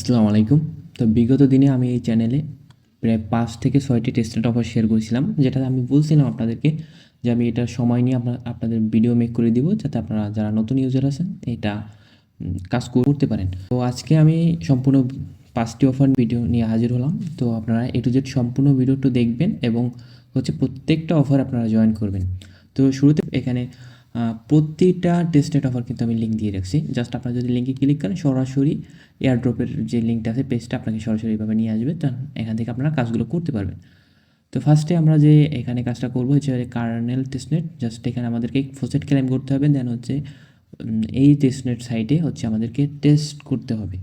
আসসালামু আলাইকুম। তো বিগত দিনে আমি এই চ্যানেলে প্রায় ৫ থেকে ৬টি টেস্টেড অফার শেয়ার করেছিলাম। যেটা আমি বলছিলাম আপনাদেরকে যে আমি এটা সময় নিয়ে আপনাদের ভিডিও মেক করে দিব, যাতে আপনারা যারা নতুন ইউজার আছেন এটা কাজ করতে পারেন। তো আজকে আমি সম্পূর্ণ ৫টি অফার ভিডিও নিয়ে হাজির হলাম। তো আপনারা A to Z সম্পূর্ণ ভিডিওটা দেখবেন এবং হচ্ছে প্রত্যেকটা অফার আপনারা জয়েন করবেন। তো শুরুতে এখানে প্রতিটা টেস্টেড অফার কিন্তু আমি লিঙ্ক দিয়ে রাখছি। জাস্ট আপনারা যদি লিঙ্কে ক্লিক করেন সরাসরি এয়ারড্রপের যে লিঙ্কটা আছে পেজটা আপনাকে সরাসরি এভাবে নিয়ে আসবে। তো এখান থেকে আপনারা কাজগুলো করতে পারবেন। তো ফার্স্টে আমরা যে এখানে কাজটা করবো হচ্ছে কার্নেল টেস্টনেট। জাস্ট এখানে আমাদেরকে ফসেট ক্লেম করতে হবে। দেন হচ্ছে এই টেস্টনেট সাইটে হচ্ছে আমাদেরকে টেস্ট করতে হবে।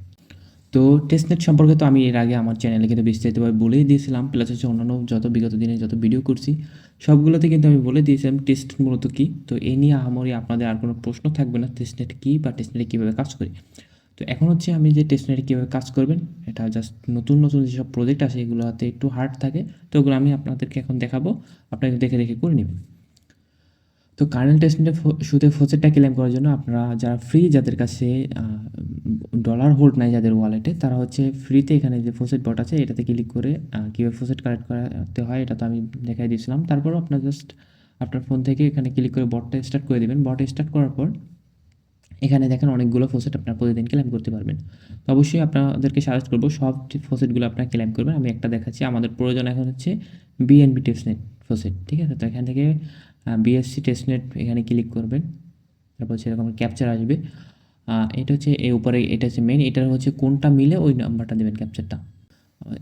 তো টেস্টনেট সম্পর্কে তো আমি এর আগে আমার চ্যানেলে কিন্তু বিস্তারিতভাবে বলেই দিয়েছিলাম। প্লাস হচ্ছে অন্যান্য যত বিগত দিনে যত ভিডিও করছি সবগুলোতে কিন্তু আমি বলে দিয়েছিলাম টেস্ট মূলত কী। তো এই নিয়ে আহামরি আপনাদের আর কোনো প্রশ্ন থাকবে না টেস্টনেট কী বা টেস্টনেটে কীভাবে কাজ করে। তো এখন হচ্ছে আমি যে টেস্টনেটে কীভাবে কাজ করবেন, এটা জাস্ট নতুন নতুন যেসব প্রজেক্ট আছে এগুলোতে একটু হার্ড থাকে। তো ওগুলো আমি আপনাদেরকে এখন দেখাবো, আপনাকে দেখে দেখে করে নেবেন। তো কার্নেল টেস্টনেটে শুধু ফসেটটা ক্লেম করার জন্য আপনারা যারা ফ্রি, যাদের কাছে ডলার হোল্ড নাই যাদের ওয়ালেটে, তারা হচ্ছে ফ্রিতে এখানে যে ফসেট বট আছে এটাতে ক্লিক করে কীভাবে ফসেট কালেক্ট করতে হয় এটা তো আমি দেখাই দিয়েছিলাম। তারপরও আপনার জাস্ট আপনার ফোন থেকে এখানে ক্লিক করে বটটা স্টার্ট করে দেবেন। বট স্টার্ট করার পর এখানে দেখেন অনেকগুলো ফসেট আপনার প্রতিদিন ক্লেম করতে পারবেন। তো অবশ্যই আপনাদেরকে সাজেস্ট করবো সব ফসেটগুলো আপনারা ক্লেম করবেন। আমি একটা দেখাচ্ছি। আমাদের প্রয়োজন এখন হচ্ছে বিএনবি টেস্টনেট ফসেট, ঠিক আছে? তো এখান থেকে বিএসসি টেস্টনেট এখানে ক্লিক করবেন। তারপর সেরকম ক্যাপচার আসবে। এটা হচ্ছে এই উপরে, এটা হচ্ছে মেইন। এটার হচ্ছে কোনটা মিলে ওই নাম্বারটা দেবেন ক্যাপচারটা।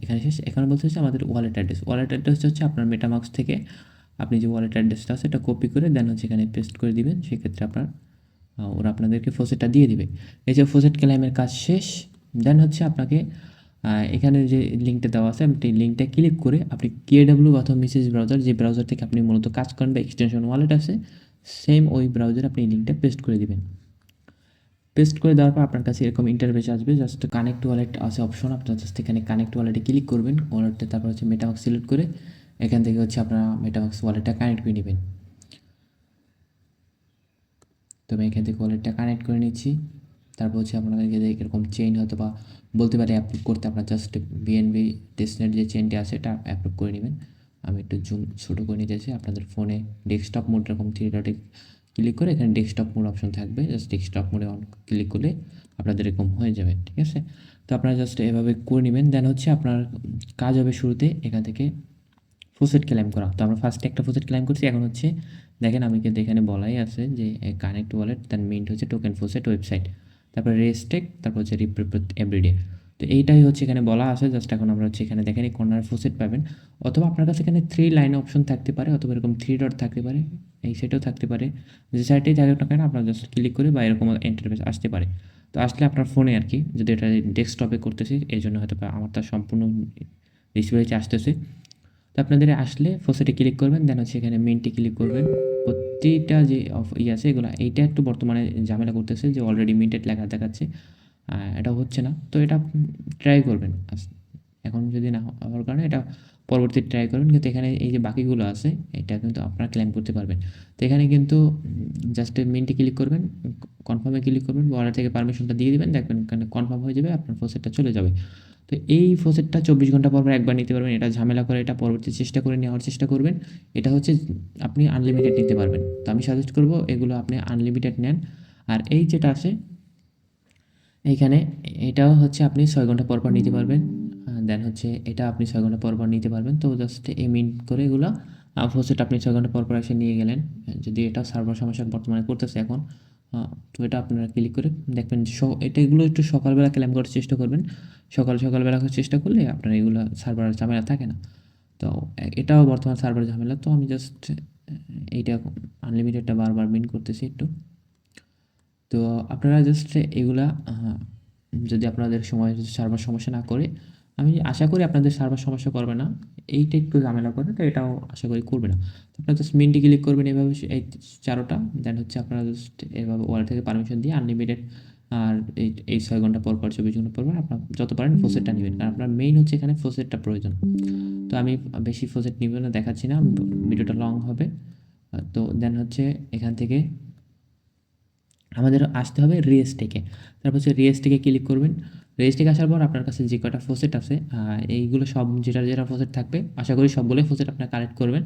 এখানে শেষ। এখানে বলতে হচ্ছে আমাদের ওয়ালেট অ্যাড্রেস। ওয়ালেট অ্যাড্রেস হচ্ছে আপনার মেটামাক্স থেকে আপনি যে ওয়ালেট অ্যাড্রেসটা আছে এটা কপি করে দেন হচ্ছে এখানে পেস্ট করে দিবেন। সেক্ষেত্রে আপনার ওরা আপনাদেরকে ফসেটটা দিয়ে দিবে। এই যে ফসেট ক্লেমের কাজ শেষ। দেন হচ্ছে আপনাকে এখানে যে লিঙ্কটা দেওয়া আছে আপনি লিঙ্কটা ক্লিক করে আপনি কেডব্লিউ অথবা মেসেজ ব্রাউজার, যে ব্রাউজার থেকে আপনি মূলত কাজ করেন বা এক্সটেনশন ওয়ালেট আছে, সেম ওই ব্রাউজারে আপনি লিঙ্কটা পেস্ট করে দিবেন। পেস্ট করে দেওয়ার পর আপনার কাছে এরকম ইন্টারফেস আসবে। জাস্ট কানেক্ট ওয়ালেট আছে অপশন, আপনার জাস্ট এখানে কানেক্ট ওয়ালেটে ক্লিক করবেন। ওয়ালেটে তারপর হচ্ছে মেটামাক্স সিলেক্ট করে এখান থেকে হচ্ছে আপনারা মেটামাক্স ওয়ালেটটা কানেক্ট করে নেবেন। তো আমি এখান থেকে ওয়ালেটটা কানেক্ট করে নিচ্ছি। তারপর হচ্ছে আপনাদেরকে এরকম চেইন হয়তো বা বলতে পারে অ্যাপ্রুভ করতে, আপনার জাস্ট বিএনবি টেস্টনেট যে চেইনটি আছে এটা অ্যাপ্রুভ করে নেবেন। আমি একটু জুম ছোটো করে নিতেছি। আপনাদের ফোনে ডেস্কটপ মোড এরকম থ্রি ডটে ক্লিক করে এখানে ডেস্কটপ মোড অপশন থাকবে। জাস্ট ডেস্কটপ মোডে অন ক্লিক করলে আপনাদের এরকম হয়ে যাবে, ঠিক আছে? তো আপনারা জাস্ট এভাবে করে নেবেন। দেন হচ্ছে আপনার কাজ হবে শুরুতে এখান থেকে ফসেট ক্লেম করা। তো আমরা ফার্স্টে একটা ফসেট ক্লেম করছি। এখন হচ্ছে দেখেন আমি কিন্তু এখানে বলাই আছে যে কানেক্ট ওয়ালেট, দেন মিন্ট হচ্ছে টোকেন ফসেট ওয়েবসাইট, তারপরে রেস্টেক, তারপর হচ্ছে এভরিডে। তো এইটাই হচ্ছে এখানে বলা আছে। জাস্ট এখন আমরা হচ্ছে এখানে দেখেন এই কর্নার ফসেট পাবেন, অথবা আপনার কাছে এখানে 3 লাইন অপশন থাকতে পারে, অথবা এরকম 3 ডট থাকতে পারে, এই সাইটেও থাকতে পারে। যে সাইটেই থাকুক না কেন আপনার জাস্ট ক্লিক করে বা এরকম ইন্টারফেস আসতে পারে। তো আসলে আপনার ফোনে আর কি, যদি এটা ডেস্কটপে করতেছি এই জন্য হয়তো আমার তার সম্পূর্ণ ডিসপ্লেতে আসতেছে। তো আপনাদের আসলে ফসেটে ক্লিক করবেন। দেন হচ্ছে এখানে মিন্টে ক্লিক করবেন। প্রতিটা যে আছে এগুলো, এইটা একটু বর্তমানে ঝামেলা করতেছে যে অলরেডি মিন্টেড লেখা দেখাচ্ছে, এটা হচ্ছে না। তো এটা ট্রাই করবেন। এখন যদি না হওয়ার কারণে এটা পরবর্তী ট্রাই করবেন। কিন্তু এখানে এই যে বাকিগুলো আছে এটা কিন্তু আপনারা ক্লেম করতে পারবেন। তো এখানে কিন্তু জাস্ট মিন্টে ক্লিক করবেন, কনফার্মে ক্লিক করবেন, ওয়ালেট থেকে পারমিশনটা দিয়ে দেবেন, দেখবেন এখানে কনফার্ম হয়ে যাবে, আপনার ফসেটটা চলে যাবে। তো এই ফসেটটা 24 ঘন্টা পর একবার নিতে পারবেন। এটা ঝামেলা করে এটা পরবর্তী চেষ্টা করে নেওয়ার চেষ্টা করবেন। এটা হচ্ছে আপনি আনলিমিটেড নিতে পারবেন। তো আমি সাজেস্ট করব এগুলো আপনি আনলিমিটেড নেন। আর এই যেটা আছে এইখানে, এটাও হচ্ছে আপনি 6 ঘন্টা পর নিতে পারবেন। দেন হচ্ছে এটা আপনি 6 ঘন্টা পর নিতে পারবেন। তো জাস্ট এই মিন্ট করে এগুলো ফসেট আপনি 6 ঘন্টা পর এসে নিয়ে গেলেন। যদি এটা সার্ভার সমস্যা বর্তমানে করতেছে এখন, তো এটা আপনারা ক্লিক করে দেখবেন। এটা এগুলো একটু সকালবেলা ক্লেম করার চেষ্টা করবেন। সকালবেলা করার চেষ্টা করলে আপনার এগুলো সার্ভার ঝামেলা থাকে না। তো এটাও বর্তমান সার্ভার ঝামেলা। তো আমি জাস্ট এইটা আনলিমিটেডটা বারবার মিন করতেছি একটু। তো আপনারা জাস্ট এগুলা যদি আপনাদের সার্ভার সমস্যা না করে, আমি আশা করি আপনাদের সার্ভার সমস্যা করবে না। এইটা একটু ঝামেলা করে, তো এটাও আশা করি করবে না। তো আপনারা জাস্ট মিন্টে ক্লিক করবেন এভাবে এই 4টা। দেন হচ্ছে আপনারা জাস্ট এভাবে ওয়ালেট থেকে পারমিশন দিয়ে আনলিমিটেড, আর এই 6 ঘন্টা পর 24 ঘন্টা পর আপনার যত পারেন ফসেটটা নেবেন। কারণ আপনার মেইন হচ্ছে এখানে ফসেটটা প্রয়োজন। তো আমি বেশি ফসেট নিব না, দেখাচ্ছি না, ভিডিওটা লং হবে। তো দেন হচ্ছে এখান থেকে আমাদের আসতে হবে রিএসটেকে। তারপর হচ্ছে রিএসটেকে ক্লিক করবেন। রেজিস্ট্রিক আসার পর আপনার কাছে যে কটা ফসেট আছে এইগুলো সব যেটা ফসেট থাকবে, আশা করি সবগুলোই ফসেট আপনার কালেক্ট করবেন।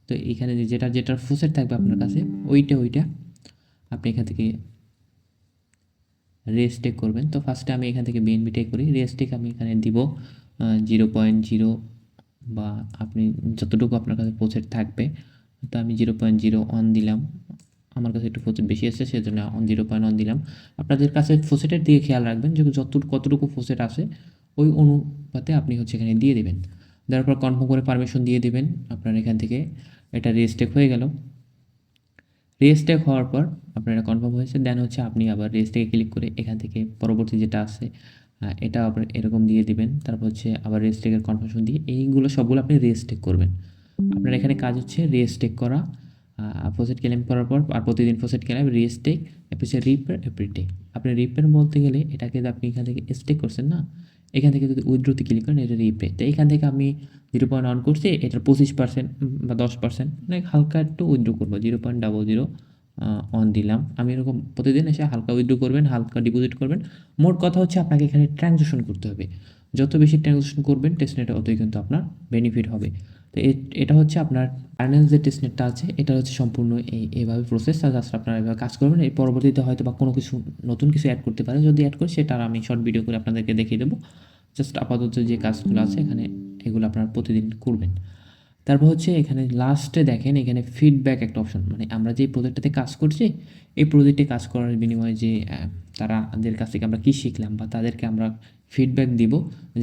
তো এখানে যেটার ফসেট থাকবে আপনার কাছে ওইটা আপনি এখান থেকে রেজিস্ট্রিক করবেন। তো ফার্স্টে আমি এখান থেকে বিএনবিটাই করি। রেজিস্ট্রিক আমি এখানে দিব 0.0 বা আপনি যতটুকু আপনার কাছে ফসেট থাকবে। তো আমি 0.01 দিলাম, আমার কাছে একটু ফসেট বেশি আসছে সেজন্য 0.1 দিলাম। আপনাদের কাছে ফসেটের দিকে খেয়াল রাখবেন যে কতটুকু ফসেট আছে ওই অনুপাতে আপনি হচ্ছে এখানে দিয়ে দেবেন। দেওয়ার পর কনফার্ম করে পারমিশন দিয়ে দেবেন। আপনার এখান থেকে এটা রেজিস্ট্রেক হয়ে গেল। রেজিস্ট্রেক হওয়ার পর আপনার এটা কনফার্ম হয়েছে, দেন হচ্ছে আপনি আবার রেজিস্ট্রেকে ক্লিক করে এখান থেকে পরবর্তী যেটা আছে এটা আবার এরকম দিয়ে দিবেন। তারপর হচ্ছে আবার রেজিস্ট্রেকের কনফার্মেশন দিয়ে এইগুলো সবগুলো আপনি রেজিস্ট্রেক করবেন। আপনার এখানে কাজ হচ্ছে রেজিস্ট্রেক করা, ফসেট ক্লেম করার পর আর প্রতিদিন ফসেট ক্লেম, রেজিস্ট্রেক, এরপর হচ্ছে রিপেয়ার, এভরিডে। আপনি রিপেয়ার বলতে গেলে এটাকে আপনি এখান থেকে স্টেক করছেন না, এখান থেকে যদি উইথড্রোতে ক্লিক করেন এটা রিপে। তো এখান থেকে আমি 0.1 করছি, এটার 25% বা 10% মানে হালকা একটু উইথড্রো করবো, 0.001 দিলাম। আমি এরকম প্রতিদিন এসে হালকা উইথড্রো করবেন, হালকা ডিপোজিট করবেন। মোট কথা হচ্ছে আপনাকে এখানে ট্রানজ্যাকশন করতে হবে। যত বেশি ট্রানজ্যাকশন করবেন টেস্টনেটে অতই কিন্তু আপনার বেনিফিট হবে। তো এটা হচ্ছে আপনার কার্নেল যে টেস্টনেটটা আছে এটা হচ্ছে সম্পূর্ণ এইভাবে প্রসেস। জাস্ট আপনারা এভাবে কাজ করবেন। এই পরবর্তীতে হয়তো বা কোনো কিছু নতুন কিছু অ্যাড করতে পারে, যদি অ্যাড করি সেটা আমি শর্ট ভিডিও করে আপনাদেরকে দেখিয়ে দেবো। জাস্ট আপাতত যে কাজগুলো আছে এখানে এগুলো আপনারা প্রতিদিন করবেন। তারপর হচ্ছে এখানে লাস্টে দেখেন এখানে ফিডব্যাক একটা অপশন, মানে আমরা যে প্রজেক্টটাতে কাজ করছি এই প্রজেক্টে কাজ করার বিনিময়ে যে তাদের কাছ থেকে আমরা কী শিখলাম বা তাদেরকে আমরা ফিডব্যাক দিব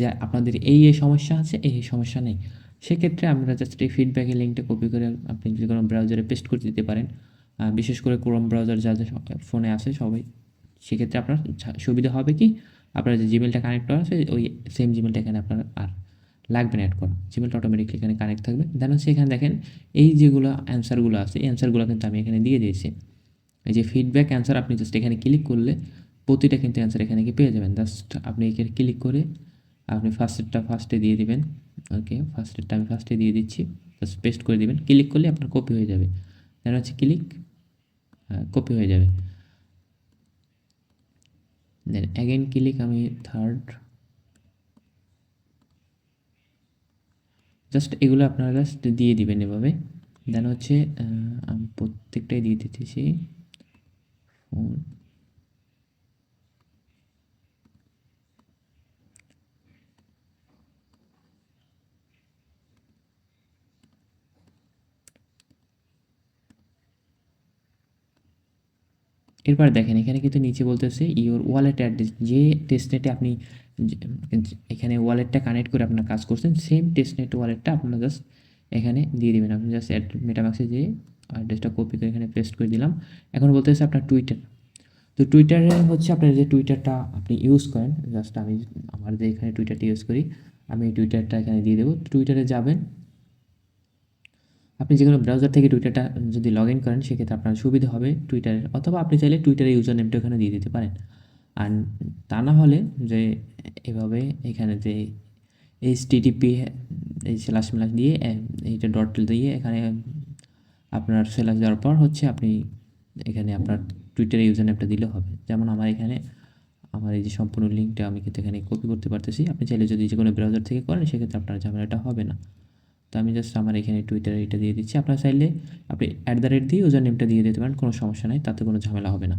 যে আপনাদের এই সমস্যা আছে, এই সমস্যা নেই। সেক্ষেত্রে আমরা জাস্ট এই ফিডব্যাকের লিঙ্কটা কপি করে আপনি যে কোনো ব্রাউজারে পেস্ট করে দিতে পারেন। বিশেষ করে ক্রোম ব্রাউজার যাদের ফোনে আছে সবাই, সেক্ষেত্রে আপনার সুবিধা হবে কি, আপনার যে জিমেলটা কানেক্ট করা আছে ওই সেম জিমেলটা এখানে আপনার আর লাগবে না অ্যাড করা, জিমেলটা অটোমেটিকলি এখানে কানেক্ট থাকবে। দেন হচ্ছে এখানে দেখেন এই যেগুলো অ্যান্সারগুলো আছে এই অ্যান্সারগুলো কিন্তু আমি এখানে দিয়ে দিয়েছি। এই যে ফিডব্যাক অ্যান্সার আপনি জাস্ট এখানে ক্লিক করলে প্রতিটা কিন্তু অ্যান্সার এখানে কি পেয়ে যাবেন। জাস্ট আপনি এখানে ক্লিক করে আপনি ফার্স্টে দিয়ে দিবেন। ওকে, ফার্স্টেরটা আমি ফার্স্টে দিয়ে দিচ্ছি, জাস্ট পেস্ট করে দিবেন। ক্লিক করলে আপনার কপি হয়ে যাবে। দেন হচ্ছে ক্লিক, কপি হয়ে যাবে। দেন অ্যাগেন ক্লিক, আমি থার্ড, জাস্ট এগুলো আপনারা জাস্ট দিয়ে দিবেন এভাবে। দেন হচ্ছে আমি প্রত্যেকটাই দিয়ে দিতেছি ফোন। এরপর দেখেন এখানে কিন্তু নিচে বলতেছে ইওর ওয়ালেট অ্যাড্রেস, যে টেস্টনেটে আপনি এখানে ওয়ালেটটা কানেক্ট করে আপনার কাজ করছেন সেম টেস্টনেট ওয়ালেটটা আপনার জাস্ট এখানে দিয়ে দেবেন। আপনি জাস্ট মেটামাক্সে যে অ্যাড্রেসটা কপি করে এখানে পেস্ট করে দিলাম। এখন বলতেছে আপনার টুইটার। তো টুইটারে হচ্ছে আপনার যে টুইটারটা আপনি ইউজ করেন, জাস্ট আমি আমার যে এখানে টুইটারটা ইউজ করি আমি এই টুইটারটা এখানে দিয়ে দেবো। টুইটারে যাবেন, আপনি যে কোনো ব্রাউজার থেকে টুইটারটা যদি লগ ইন করেন সেক্ষেত্রে আপনার সুবিধা হবে টুইটারের, অথবা আপনি চাইলে টুইটারের ইউজার নেমটা ওখানে দিয়ে দিতে পারেন। আর তা না হলে যে এভাবে এখানে যে এইচটিটিপি এই স্ল্যাশ স্ল্যাশ দিয়ে এইটা ডট দিয়ে এখানে আপনার স্ল্যাশ দেওয়ার পর হচ্ছে আপনি এখানে আপনার টুইটারের ইউজার নেমটা দিলে হবে। যেমন আমার এখানে আমার এই যে সম্পূর্ণ লিঙ্কটা আমি কিন্তু এখানে কপি করতে পারতেছি। আপনি চাইলে যদি যে কোনো ব্রাউজার থেকে করেন সেক্ষেত্রে আপনার ঝামেলাটা হবে না। তো আমি জাস্ট আমার এখানে টুইটারে এটা দিয়ে দিচ্ছি। আপনার চাইলে আপনি দিয়ে ইউজার নেমটা দিয়ে দিতে পারেন, কোনো সমস্যা নাই, তাতে কোনো ঝামেলা হবে না।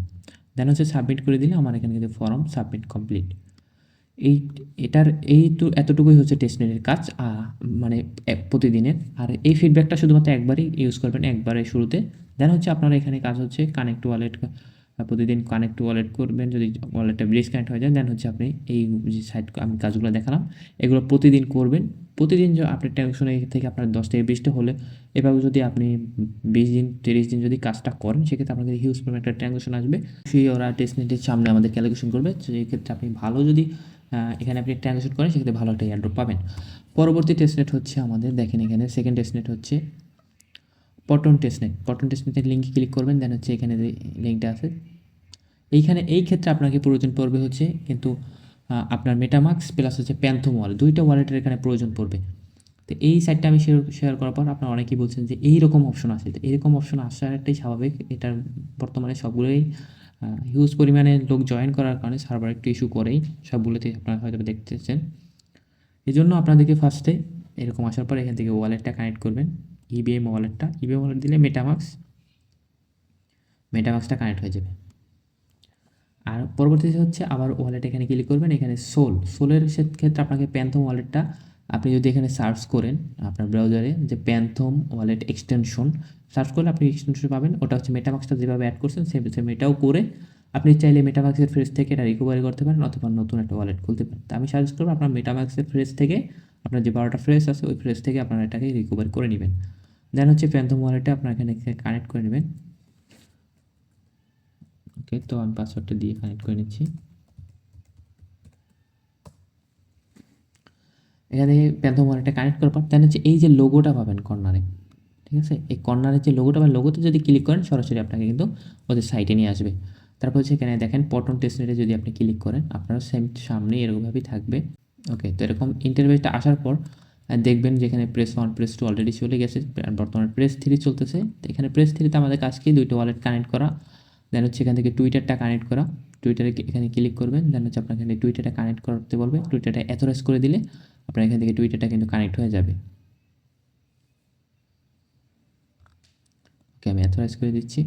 দেন হচ্ছে সাবমিট করে দিলে আমার এখানে কিন্তু ফর্ম সাবমিট কমপ্লিট। এই এটার এতটুকুই হচ্ছে টেস্টনেটের কাজ, মানে প্রতিদিনের। আর এই ফিডব্যাকটা শুধুমাত্র একবারই ইউজ করবেন, একবারে শুরুতে। দেন হচ্ছে আপনার এখানে কাজ হচ্ছে কানেক্ট ওয়ালেট, প্রতিদিন কানেক্ট ওয়ালেট করবেন। যদি ওয়ালেটটা ডিসকানেক্ট হয়ে যায় দেন হচ্ছে আপনি এই যে সাইট আমি কাজগুলো দেখালাম এগুলো প্রতিদিন করবেন। প্রতিদিন আপনি টেনশনে থেকে আপনার 10 থেকে 20টা হলে এভাবে যদি আপনি 20 দিন 30 দিন যদি কাজটা করেন সেক্ষেত্রে আপনাদের হিউজ পরিমাণ একটা ট্রানজ্যাকশন আসবে। সেই ওরা টেস্টনেটের সামনে আমাদের ক্যালকুলেশন করবে, সেই ক্ষেত্রে আপনি ভালো যদি এখানে আপনি ট্রানজ্যাকশন করেন সেক্ষেত্রে ভালো একটা এয়ারড্রপ পাবেন। পরবর্তী টেস্টনেট হচ্ছে আমাদের দেখেন এখানে সেকেন্ড টেস্টনেট হচ্ছে পটন টেস্টনেট। পটন টেস্টনেটের লিঙ্কে ক্লিক করবেন, দেন হচ্ছে এখানে যে লিঙ্কটা আছে এইখানে এই ক্ষেত্রে আপনাকে প্রয়োজন পড়বে হচ্ছে কিন্তু আপনার মেটামাক্স প্লাস হচ্ছে প্যান্থম ওয়ালেট, দুইটা ওয়ালেটের এখানে প্রয়োজন পড়বে। তো এই সাইটটা আমি শেয়ার করার পর আপনারা অনেকেই বলছেন যে এইরকম অপশন আছে। তো এইরকম অপশন আসার একটাই স্বাভাবিক, এটার বর্তমানে সবগুলোই হিউজ পরিমাণে লোক জয়েন করার কারণে সার্ভার একটু ইস্যু করেই, সবগুলোতেই আপনারা হয়তো দেখতেছেন। এই জন্য আপনাদেরকে ফার্স্টে এরকম আসার পর এখান থেকে ওয়ালেটটা কানেক্ট করবেন, ইবিএম ওয়ালেটটা। ইবিএম ওয়ালেট দিলে মেটামাক্সটা কানেক্ট হয়ে যাবে। আর পরবর্তীতে হচ্ছে আবার ওয়ালেট এখানে ক্লিক করবেন, এখানে সোলের ক্ষেত্রে আপনাকে প্যান্থম ওয়ালেটটা, আপনি যদি এখানে সার্চ করেন আপনার ব্রাউজারে যে প্যান্থম ওয়ালেট এক্সটেনশন সার্চ করলে আপনি এক্সটেনশন পাবেন। ওটা হচ্ছে মেটামাক্সটা যেভাবে অ্যাড করছেন সেম এটাও করে আপনি চাইলে মেটামাক্সের ফ্রেজ থেকে এটা রিকভারি করতে পারেন অথবা নতুন একটা ওয়ালেট খুলতে পারেন। তো আমি সাজেস্ট করবো আপনার মেটামাক্সের ফ্রেজ থেকে, আপনার যে 12টা ফ্রেজ আছে ওই ফ্রেজ থেকে আপনারা এটাকে রিকভারি করে নেবেন। দেন হচ্ছে প্যান্থম ওয়ালেটটা আপনার এখানে কানেক্ট করে নেবেন। ওকে, তো আমি পাসওয়ার্ডটা দিয়ে কানেক্ট করে নিচ্ছি। এখানে প্যান্থম ওয়ালেটটা কানেক্ট করার পর দেন হচ্ছে এই যে লোগোটা পাবেন কর্নারে, ঠিক আছে, এই কর্নারের যে লোগোটা বা লোগোতে যদি ক্লিক করেন সরাসরি আপনাকে কিন্তু ওদের সাইটে নিয়ে আসবে। তারপর হচ্ছে এখানে দেখেন পটন টেস্টনেটে যদি আপনি ক্লিক করেন আপনারা সেম সামনে এরকমভাবেই থাকবে। ওকে, তো এরকম ইন্টারভেসটা আসার পর দেখবেন যেখানে প্রেস 1 প্রেস 2 অলরেডি চলে গেছে, আর বর্তমানে প্রেস 3 চলতেছে। তো এখানে প্রেস 3তে আমাদের কাজ কি, দুইটা ওয়ালেট কানেক্ট করা। দেন হচ্ছে এখান থেকে টুইটারটা কানেক্ট করা, টুইটারে এখানে ক্লিক করবেন। দেন হচ্ছে আপনার এখানে টুইটারটা কানেক্ট করতে বলবে, টুইটারটা অথরাইজ করে দিলে আপনার এখান থেকে টুইটারটা কিন্তু কানেক্ট হয়ে যাবে। ওকে, আমি অথরাইজ করে দিচ্ছি।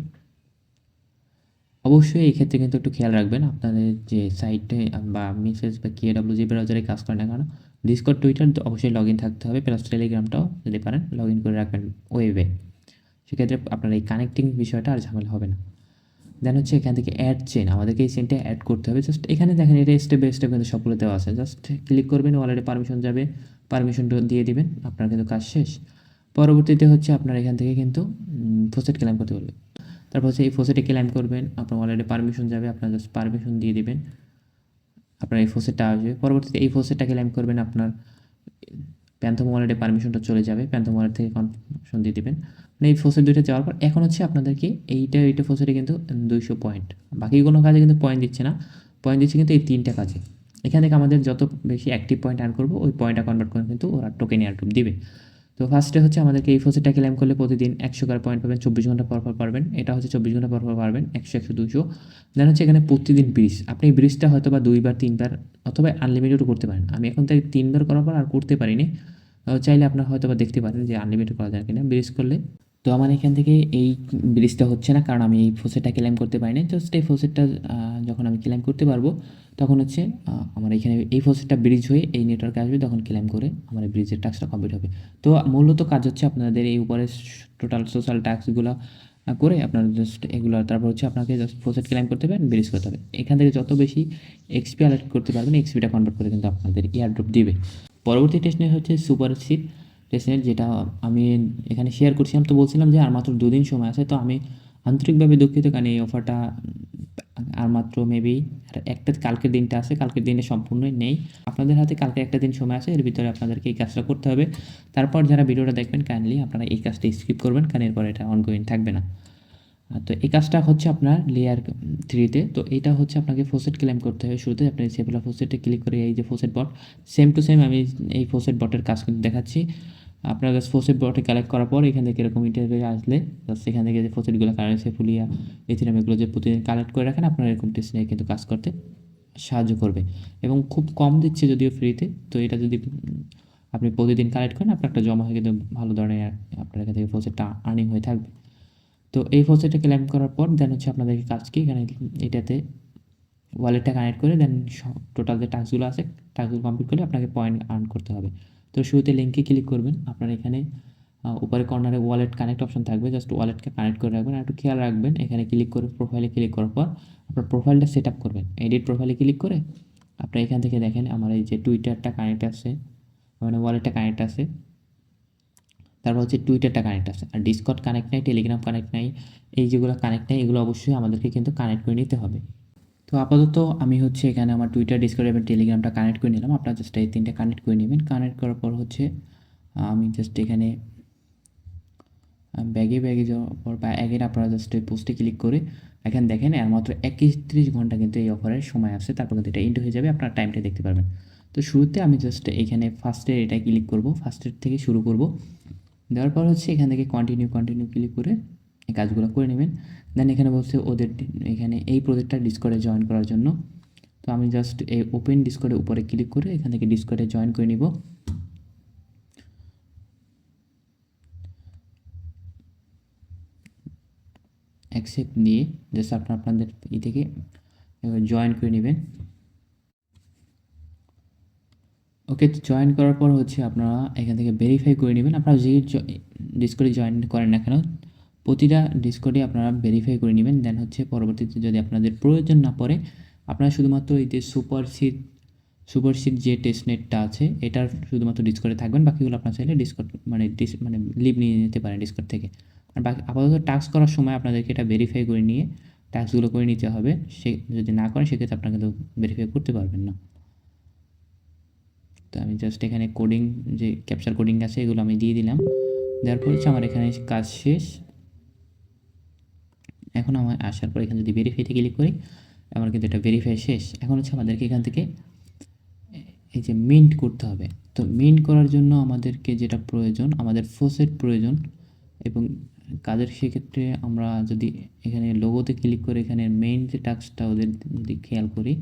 অবশ্যই এই ক্ষেত্রে কিন্তু একটু খেয়াল রাখবেন আপনাদের যে সাইটে বা মেসেজ বা কেডব্লিউ যে ব্রাউজারে কাজ করে না কেন, ডিসকর্ড টুইটার অবশ্যই লগ ইন থাকতে হবে, প্লাস টেলিগ্রামটাও যদি পারেন লগ ইন করে রাখবেন ওয়েবে। সেক্ষেত্রে আপনার এই কানেক্টিং বিষয়টা আর ঝামেলা হবে না। দেন হচ্ছে এখান থেকে অ্যাড চেন, আমাদেরকে এই চেনটা অ্যাড করতে হবে। জাস্ট এখানে দেখেন এটা স্টেপ বাই স্টেপ কিন্তু সবগুলো দেওয়া আছে। জাস্ট ক্লিক করবেন, ওয়ালেটে পারমিশন যাবে, পারমিশনটা দিয়ে দিবেন, আপনার কিন্তু কাজ শেষ। পরবর্তীতে হচ্ছে আপনার এখান থেকে কিন্তু ফসেট ক্লেম করতে বলবে। তারপর হচ্ছে এই ফসেটে ক্লেম করবেন, আপনার ওয়ালেটে পারমিশন যাবে, আপনার জাস্ট পারমিশন দিয়ে দিবেন, আপনার এই ফসেটটা আসবে। পরবর্তীতে এই ফসেটটা ক্লেম করবেন, আপনার প্যান্থম ওয়ালেটে পারমিশনটা চলে যাবে, প্যান্থম ওয়ালেট থেকে কনফার্মেশন দিয়ে দিবেন। মানে এই ফসেট দুইটা যাওয়ার পর এখন হচ্ছে আপনাদেরকে এইটা ফসেটে কিন্তু 200 পয়েন্ট, বাকি কোনো কাজে কিন্তু পয়েন্ট দিচ্ছে না, পয়েন্ট দিচ্ছে কিন্তু এই 3টা কাজে। এখান থেকে আমাদের যত বেশি অ্যাক্টিভ পয়েন্ট আর্ন করবো ওই পয়েন্টটা কনভার্ট করে কিন্তু ওরা টোকেন এয়ারড্রপ দিবে। তো ফার্স্টে হচ্ছে আমাদেরকে এই ফসেটটা ক্লেম করলে প্রতিদিন 100 করে পয়েন্ট পাবেন, 24 ঘন্টা পর পারবেন। এটা হচ্ছে 24 ঘন্টা পর পারবেন, 100 100 200। দেন হচ্ছে এখানে প্রতিদিন ব্রিজ, আপনি ব্রিজটা হয়তো বা 2বার 3বার অথবা আনলিমিটেডও করতে পারেন। আমি এখন তাই 3বার করার পর আর করতে পারিনি। চাইলে আপনার হয়তো বা দেখতে পারেন যে আনলিমিটেড করা যায় কিনা ব্রিজ করলে। তো আমার এখান থেকে এই ব্রিজটা হচ্ছে না, কারণ আমি এই ফসেটটা ক্লেম করতে পারিনি। জাস্ট এই ফসেটটা যখন আমি ক্লেম করতে পারবো তখন হচ্ছে আমার এখানে এই ফসেটটা ব্রিজ হয়ে এই নেটওয়ার্কে আসবে, তখন ক্লেম করে আমার এই ব্রিজের টাস্কটা কমপ্লিট হবে। তো মূলত কাজ হচ্ছে আপনাদের এই উপরে টোটাল সোশ্যাল টাস্কগুলো করে আপনার জাস্ট এগুলো, তারপর হচ্ছে আপনাকে জাস্ট ফসেট ক্লেম করতে হবে, ব্রিজ করতে হবে। এখান থেকে যত বেশি এক্সপি কালেক্ট করতে পারবেন এক্সপিটা কনভার্ট করে কিন্তু আপনাদের এয়ারড্রপ দিবে। পরবর্তী টেস্টনেট হচ্ছে সুপার সিট টেস্টনেট, যেটা আমি এখানে শেয়ার করছিলাম। তো বলছিলাম যে আর মাত্র 2 দিন সময় আছে, তো আমি আন্তরিকভাবে দুঃখিত, কারণ এই অফারটা আর মাত্র মেবি একটা কালকের দিনটা আছে, কালকের দিনে সম্পূর্ণই নেই। আপনাদের হাতে কালকে একটা দিন সময় আছে, এর ভিতরে আপনাদেরকে এই কাজটা করতে হবে। তারপর যারা ভিডিওটা দেখবেন কাইন্ডলি আপনারা এই কাজটা স্কিপ করবেন, কারণ এরপর এটা অনগোয়িং থাকবে না। তো এই কাজটা হচ্ছে আপনার লেয়ার 3তে। তো এটা হচ্ছে আপনাকে ফসেট ক্লেম করতে হবে শুরুতে। আপনি সেগুলো ফসেটে ক্লিক করে এই যে faucet bot, same to same আমি এই ফসেট বটের কাজ কিন্তু দেখাচ্ছি। আপনার জাস্ট ফসেট বটে কালেক্ট করার পর এখান থেকে এরকম ইন্টারভিউ আসলে জাস্ট এখান থেকে যে ফসেটগুলো কারেন্সি ফুলিয়া ইথেরিয়াম এগুলো যে প্রতিদিন কালেক্ট করে রাখেন, আপনার এরকম টেস্ট নিয়ে কিন্তু কাজ করতে সাহায্য করবে। এবং খুব কম দিচ্ছে যদিও ফ্রিতে, তো এটা যদি আপনি প্রতিদিন কালেক্ট করেন আপনার একটা জমা হয়ে কিন্তু ভালো ধরনের আপনার এখান থেকে ফসেটটা আর্নিং হয়ে থাকবে। তো এই ফসেটটা ক্লেম করার পর দেন হচ্ছে আপনাদেরকে কাজ কি, এখানে এটাতে ওয়ালেটটা কানেক্ট করে দেন টোটাল যে টাস্কগুলো আছে টাস্কগুলো কমপ্লিট করলে আপনাকে পয়েন্ট আর্ন করতে হবে। তো শুরুতে লিঙ্কে ক্লিক করবেন, আপনার এখানে উপরে কর্নারে ওয়ালেট কানেক্ট অপশন থাকবে, জাস্ট ওয়ালেটকে কানেক্ট করে রাখবেন। আর একটু খেয়াল রাখবেন এখানে ক্লিক করে প্রোফাইলে ক্লিক করার পর আপনার প্রোফাইলটা সেট আপ করবেন। এডিট প্রোফাইলে ক্লিক করে আপনার এখান থেকে দেখেন আমার এই যে টুইটারটা কানেক্ট আছে, মানে ওয়ালেটটা কানেক্ট আছে, তারপর হচ্ছে টুইটারটা কানেক্ট আছে, আর ডিসকর্ড কানেক্ট নাই, টেলিগ্রাম কানেক্ট নাই। এই যেগুলো কানেক্ট নাই এগুলো অবশ্যই আমাদেরকে কিন্তু কানেক্ট করে নিতে হবে। তো আপাতত আমি হচ্ছে এখানে আমার টুইটার, ডিসকর্ড এবং টেলিগ্রামটা কানেক্ট করে নিলাম। আপনার জাস্ট এই 3টে কানেক্ট করে নেবেন। কানেক্ট করার পর হচ্ছে আমি জাস্ট এখানে ব্যাগে যাওয়ার পর বা আগের আপনারা জাস্ট ওই পোস্টে ক্লিক করে এখানে দেখেন আর মাত্র 31 ঘন্টা কিন্তু এই অফারের সময় আছে, তারপর কিন্তু এটা এন্ড হয়ে যাবে, আপনার টাইমটা দেখতে পারবেন। তো শুরুতে আমি জাস্ট এখানে ফার্স্টে এটা ক্লিক করব, ফার্স্টের থেকে শুরু করব। দেওয়ার পর হচ্ছে এখান থেকে কন্টিনিউ ক্লিক করে এই কাজগুলো করে নেবেন। দেন এখানে বলছে ওদের এখানে এই প্রজেক্টটা ডিসকর্ডে জয়েন করার জন্য। তো আমি জাস্ট এই ওপেন ডিসকর্ডের উপরে ক্লিক করে এখান থেকে ডিসকর্ডে জয়েন করে নিব। অ্যাকসেপ্ট দিয়ে জাস্ট আপনাদের থেকে জয়েন করে নেবেন। ওকে, জয়েন করার পর হচ্ছে আপনারা এখান থেকে ভেরিফাই করে নেবেন। আপনারা যে ডিসকর্ডে জয়েন করেন না কেন, প্রতিটা ডিসকর্ডে আপনারা ভেরিফাই করে নেবেন। দেন হচ্ছে পরবর্তীতে যদি আপনাদের প্রয়োজন না পড়ে, আপনারা শুধুমাত্র এই যে সুপারসিড যে টেস্টনেটটা আছে এটার শুধুমাত্র ডিসকর্ডে থাকবেন। বাকিগুলো আপনার চাইলে ডিসকর্ড মানে লিভ নিয়ে নিতে পারেন ডিসকর্ড থেকে। আর বাকি আপাতত টাস্ক করার সময় আপনাদেরকে এটা ভেরিফাই করে নিয়ে টাস্কগুলো করে নিতে হবে। সে যদি না করেন সেক্ষেত্রে আপনারা কিন্তু ভেরিফাই করতে পারবেন না। তো আমি জাস্ট এখানে কোডিং যে ক্যাপচার কোডিং আছে এগুলো আমি দিয়ে দিলাম। দেওয়ার পর হচ্ছে আমার এখানে কাজ শেষ। এখন আমার আসার পর এখানে যদি ভেরিফাইতে ক্লিক করি, আমার কিন্তু এটা ভেরিফাই শেষ। এখন হচ্ছে আমাদেরকে এখান থেকে এই যে মিন্ট করতে হবে। তো মিন্ট করার জন্য আমাদেরকে যেটা প্রয়োজন, আমাদের ফসেট প্রয়োজন। এবং কাজের সেক্ষেত্রে আমরা যদি এখানে লোগোতে ক্লিক করে এখানে মেইন যে টাস্কটা ওদের যদি খেয়াল করি,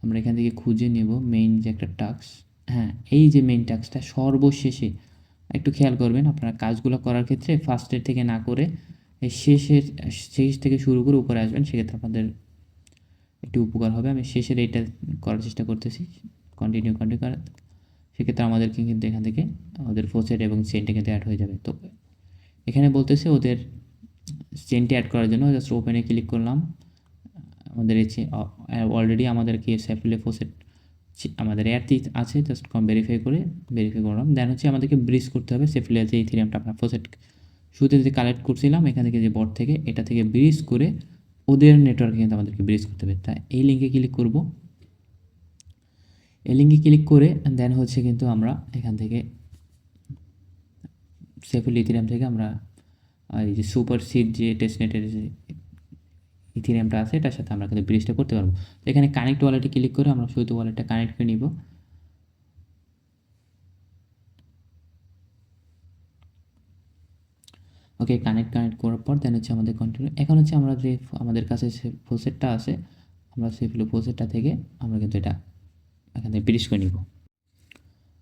আমরা এখান থেকে খুঁজে নেব মেইন যে একটা টাস্ক। হ্যাঁ, এই যে মেইন টাস্কটা সর্বশেষে একটু খেয়াল করবেন। আপনারা কাজগুলো করার ক্ষেত্রে ফার্স্টের থেকে না করে এই শেষ থেকে শুরু করে উপরে আসবেন, সেক্ষেত্রে আপনাদের একটু উপকার হবে। আমি শেষের এইটা করার চেষ্টা করতেছি, কন্টিনিউ করার। সেক্ষেত্রে আমাদেরকে কিন্তু এখান থেকে ওদের ফোসেট এবং চেনটা কিন্তু অ্যাড হয়ে যাবে। তো এখানে বলতেছে ওদের চেনটি অ্যাড করার জন্য জাস্ট ওপেনে ক্লিক করলাম। আমাদের এই অলরেডি আমাদেরকে সাইফুলের ফোসেট আমাদের অ্যাডটি আছে, জাস্ট ভেরিফাই করলাম। দেন হচ্ছে আমাদেরকে ব্রিজ করতে হবে সেফুলিয়া যে ইথেরিয়ামটা আপনার ফোসেট শুরুতে যে কালেক্ট করছিলাম এখান থেকে যে বট থেকে, এটা থেকে ব্রিজ করে ওদের নেটওয়ার্কে কিন্তু আমাদেরকে ব্রিজ করতে হবে। তাই এই লিঙ্কে ক্লিক করব। এই লিঙ্কে ক্লিক করে দেন হচ্ছে কিন্তু আমরা এখান থেকে সেফুল ইথেরিয়াম থেকে আমরা এই যে সুপারসিড যে টেস্টনেটের যে ইথেরিয়ামটা আছে এটার সাথে আমরা কিন্তু ব্রিজটা করতে পারবো। তো এখানে কানেক্ট ওয়ালেটে ক্লিক করে আমরা শুধু ওয়ালেটটা কানেক্ট করে নিব। ওকে, কানেক্ট করার পর দেন হচ্ছে আমাদের কন্টিনিউ। এখন হচ্ছে আমরা যে আমাদের কাছে ফোসেটটা আছে, আমরা সেই ফোসেটটা থেকে আমরা কিন্তু এটা এখান থেকে ব্রিজ করে নিব।